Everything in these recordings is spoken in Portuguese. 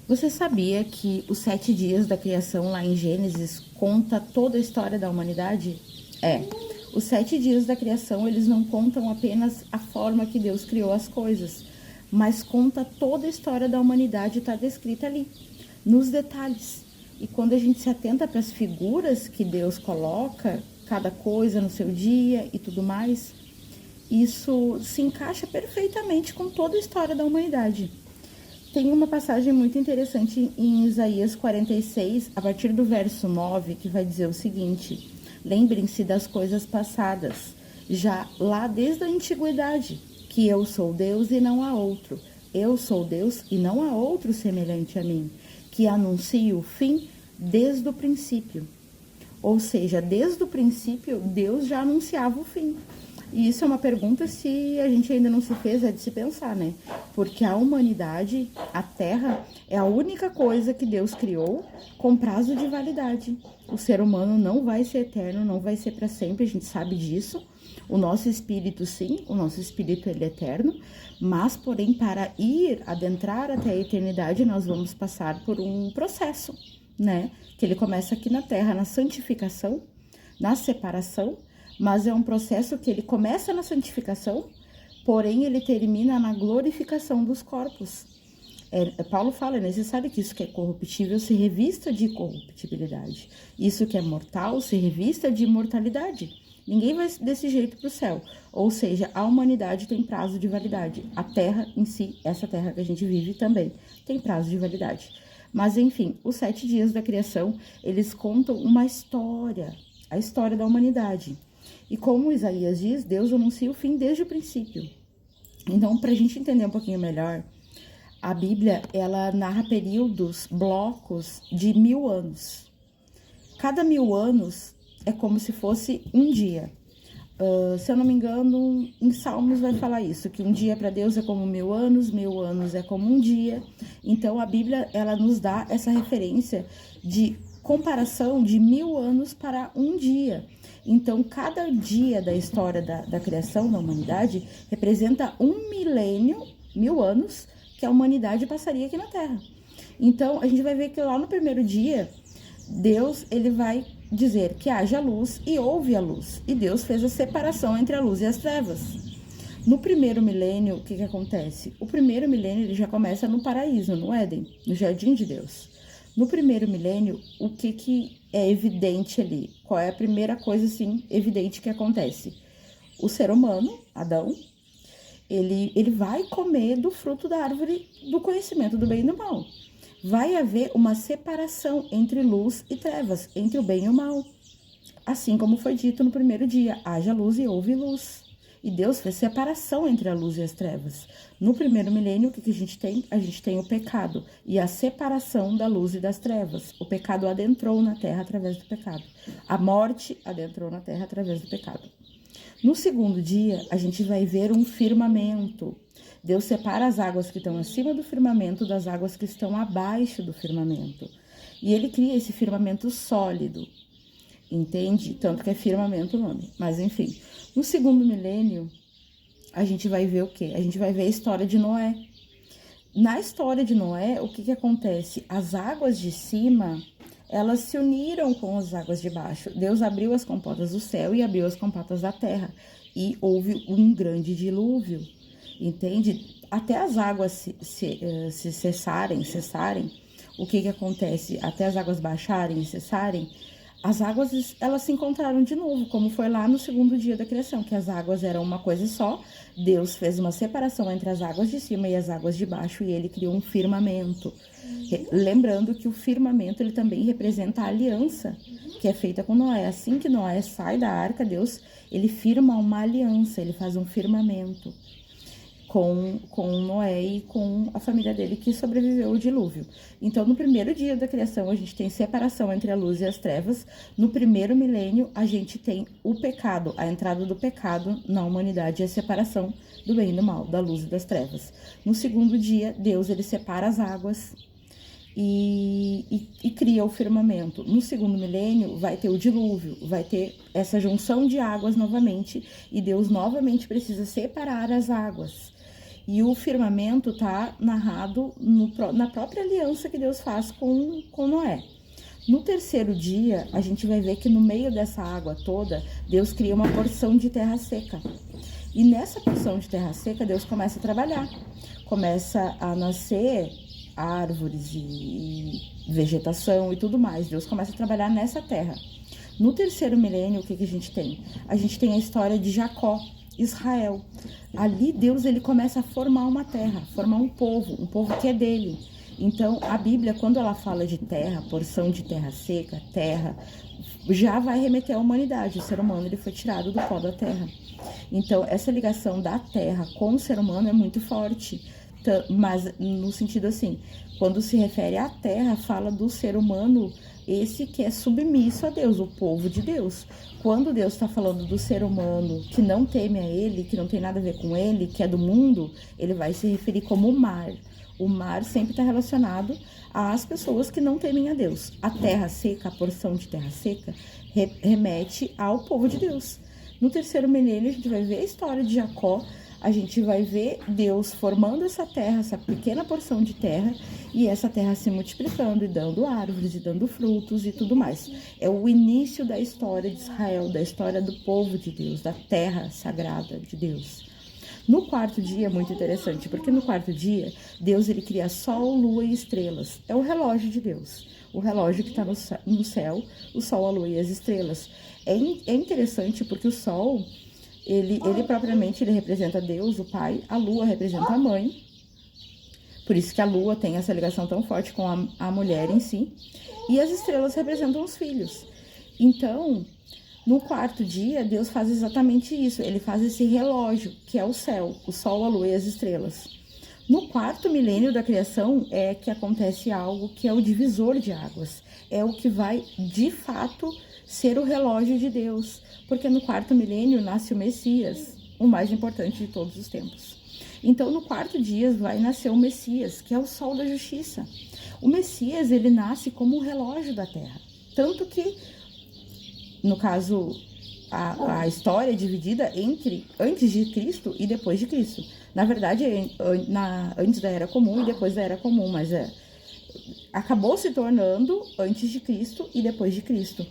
Você sabia que os 7 dias da criação lá em Gênesis conta toda a história da humanidade? É, os 7 dias da criação, eles não contam apenas a forma que Deus criou as coisas, mas conta toda a história da humanidade, está descrita ali, nos detalhes. E quando a gente se atenta para as figuras que Deus coloca, cada coisa no seu dia e tudo mais, isso se encaixa perfeitamente com toda a história da humanidade. Tem uma passagem muito interessante em Isaías 46, a partir do verso 9, que vai dizer o seguinte: lembrem-se das coisas passadas, já lá desde a antiguidade, que eu sou Deus e não há outro. Eu sou Deus e não há outro semelhante a mim, que anuncio o fim desde o princípio. Ou seja, desde o princípio, Deus já anunciava o fim. E isso é uma pergunta, se a gente ainda não se fez, é de se pensar, né? Porque a humanidade, a Terra, é a única coisa que Deus criou com prazo de validade. O ser humano não vai ser eterno, não vai ser para sempre, a gente sabe disso. O nosso espírito, sim, o nosso espírito ele é eterno, mas, porém, para adentrar até a eternidade, nós vamos passar por um processo, né? Que ele começa aqui na Terra, na santificação, na separação, mas é um processo que ele começa na santificação, porém ele termina na glorificação dos corpos. Paulo fala, é necessário que isso que é corruptível se revista de corruptibilidade. Isso que é mortal se revista de imortalidade. Ninguém vai desse jeito para o céu. Ou seja, a humanidade tem prazo de validade. A terra em si, essa terra que a gente vive também, tem prazo de validade. Mas enfim, os 7 dias da criação, eles contam uma história, a história da humanidade. E como Isaías diz, Deus anuncia o fim desde o princípio. Então, para a gente entender um pouquinho melhor, a Bíblia, ela narra períodos, blocos de 1000 anos. Cada 1000 anos é como se fosse um dia. Se eu não me engano, em Salmos vai falar isso, que um dia para Deus é como 1000 anos é como um dia. Então, a Bíblia, ela nos dá essa referência de comparação de 1000 anos para um dia. Então, cada dia da história da criação da humanidade representa 1 milênio, 1000 anos, que a humanidade passaria aqui na Terra. Então, a gente vai ver que lá no primeiro dia, Deus, ele vai dizer que haja luz e houve a luz. E Deus fez a separação entre a luz e as trevas. No primeiro milênio, o que acontece? O primeiro milênio ele já começa no paraíso, no Éden, no jardim de Deus. No primeiro milênio, o que é evidente ali? Qual é a primeira coisa, assim, evidente que acontece? O ser humano, Adão, ele vai comer do fruto da árvore do conhecimento do bem e do mal. Vai haver uma separação entre luz e trevas, entre o bem e o mal. Assim como foi dito no primeiro dia, haja luz e houve luz. E Deus fez separação entre a luz e as trevas. No primeiro milênio, o que a gente tem? A gente tem o pecado e a separação da luz e das trevas. O pecado adentrou na terra através do pecado. A morte adentrou na terra através do pecado. No segundo dia, a gente vai ver um firmamento. Deus separa as águas que estão acima do firmamento das águas que estão abaixo do firmamento. E ele cria esse firmamento sólido. Entende? Tanto que é firmamento o nome. Mas enfim, no segundo milênio, a gente vai ver o quê? A gente vai ver a história de Noé. Na história de Noé, o que acontece? As águas de cima, elas se uniram com as águas de baixo. Deus abriu as comportas do céu e abriu as comportas da terra. E houve um grande dilúvio. Entende? Até as águas se cessarem, o que acontece? Até as águas baixarem e cessarem, as águas, elas se encontraram de novo, como foi lá no segundo dia da criação, que as águas eram uma coisa só. Deus fez uma separação entre as águas de cima e as águas de baixo, e ele criou um firmamento. Lembrando que o firmamento, ele também representa a aliança que é feita com Noé. Assim que Noé sai da arca, Deus, ele firma uma aliança, ele faz um firmamento com Noé e com a família dele que sobreviveu ao dilúvio. Então, no primeiro dia da criação, a gente tem separação entre a luz e as trevas. No primeiro milênio, a gente tem o pecado, a entrada do pecado na humanidade e a separação do bem e do mal, da luz e das trevas. No segundo dia, Deus, ele separa as águas e cria o firmamento. No segundo milênio, vai ter o dilúvio, vai ter essa junção de águas novamente, e Deus novamente precisa separar as águas. E o firmamento está narrado na própria aliança que Deus faz com Noé. No terceiro dia, a gente vai ver que no meio dessa água toda, Deus cria uma porção de terra seca. E nessa porção de terra seca, Deus começa a trabalhar. Começa a nascer árvores e vegetação e tudo mais. Deus começa a trabalhar nessa terra. No terceiro milênio, o que a gente tem? A gente tem a história de Jacó, Israel. Ali, Deus ele começa a formar uma terra, formar um povo que é dele. Então, a Bíblia, quando ela fala de terra, porção de terra seca, terra, já vai remeter à humanidade. O ser humano ele foi tirado do pó da terra. Então, essa ligação da terra com o ser humano é muito forte. Mas no sentido assim, quando se refere à terra, fala do ser humano, esse que é submisso a Deus, o povo de Deus. Quando Deus está falando do ser humano que não teme a ele, que não tem nada a ver com ele, que é do mundo, ele vai se referir como o mar. O mar sempre está relacionado às pessoas que não temem a Deus. A terra seca, a porção de terra seca, remete ao povo de Deus. No terceiro milênio, a gente vai ver a história de Jacó, a gente vai ver Deus formando essa terra, essa pequena porção de terra, e essa terra se multiplicando e dando árvores e dando frutos e tudo mais. É o início da história de Israel, da história do povo de Deus, da terra sagrada de Deus. No quarto dia é muito interessante, porque no quarto dia, Deus ele cria sol, lua e estrelas. É o relógio de Deus, o relógio que está no céu, o sol, a lua e as estrelas. É interessante porque o sol, ele propriamente ele representa Deus, o Pai, a lua representa a mãe, por isso que a lua tem essa ligação tão forte com a mulher em si, e as estrelas representam os filhos. Então, no quarto dia, Deus faz exatamente isso. Ele faz esse relógio, que é o céu, o sol, a lua e as estrelas. No quarto milênio da criação é que acontece algo que é o divisor de águas. É o que vai, de fato, ser o relógio de Deus. Porque no quarto milênio nasce o Messias, o mais importante de todos os tempos. Então, no quarto dia vai nascer o Messias, que é o sol da justiça. O Messias, ele nasce como o relógio da terra. Tanto que no caso, a história é dividida entre antes de Cristo e depois de Cristo. Na verdade, antes da Era Comum e depois da Era Comum, mas acabou se tornando antes de Cristo e depois de Cristo.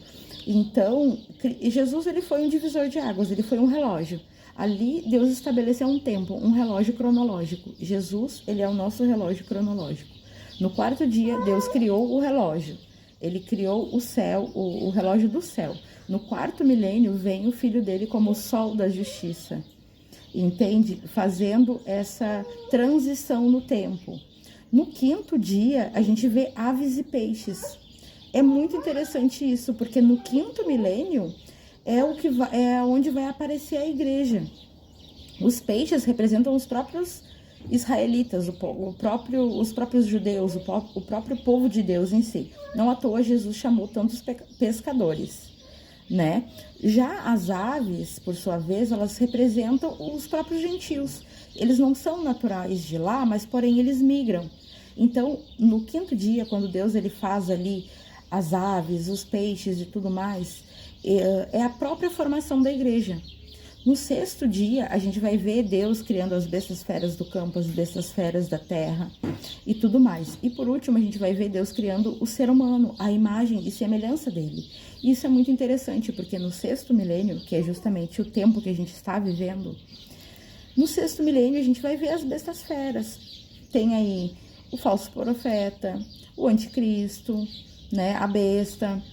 Então, Jesus ele foi um divisor de águas, ele foi um relógio. Ali, Deus estabeleceu um tempo, um relógio cronológico. Jesus, ele é o nosso relógio cronológico. No quarto dia, Deus criou o relógio. Ele criou o céu, o relógio do céu. No quarto milênio, vem o filho dele como o sol da justiça. Entende? Fazendo essa transição no tempo. No quinto dia, a gente vê aves e peixes. É muito interessante isso, porque no quinto milênio é onde vai aparecer a igreja. Os peixes representam os próprios israelitas, os próprios judeus, o próprio povo de Deus em si. Não à toa Jesus chamou tantos pescadores, né? Já as aves, por sua vez, elas representam os próprios gentios. Eles não são naturais de lá, mas porém eles migram. Então, no quinto dia, quando Deus ele faz ali as aves, os peixes e tudo mais, é a própria formação da igreja. No sexto dia, a gente vai ver Deus criando as bestas feras do campo, as bestas feras da terra e tudo mais. E por último, a gente vai ver Deus criando o ser humano, a imagem e semelhança dele. E isso é muito interessante, porque no sexto milênio, que é justamente o tempo que a gente está vivendo, no sexto milênio a gente vai ver as bestas feras. Tem aí o falso profeta, o anticristo, né, a besta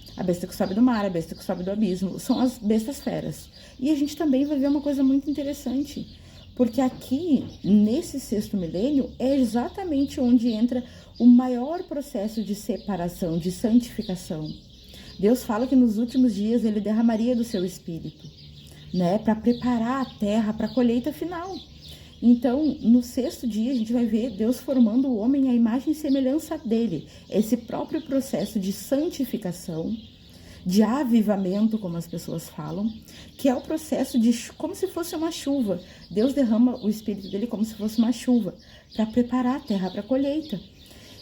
que sobe do mar, a besta que sobe do abismo, são as bestas feras. E a gente também vai ver uma coisa muito interessante, porque aqui, nesse sexto milênio, é exatamente onde entra o maior processo de separação, de santificação. Deus fala que nos últimos dias ele derramaria do seu espírito, né, para preparar a terra para a colheita final. Então, no sexto dia, a gente vai ver Deus formando o homem à imagem e semelhança dele. Esse próprio processo de santificação, de avivamento, como as pessoas falam, que é o processo de como se fosse uma chuva. Deus derrama o espírito dele como se fosse uma chuva, para preparar a terra para a colheita.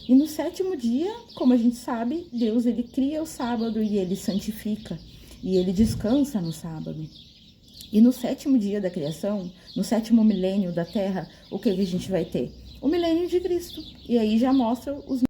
E no sétimo dia, como a gente sabe, Deus ele cria o sábado e ele santifica, e ele descansa no sábado. E no sétimo dia da criação, no sétimo milênio da Terra, o que a gente vai ter? O milênio de Cristo. E aí já mostra os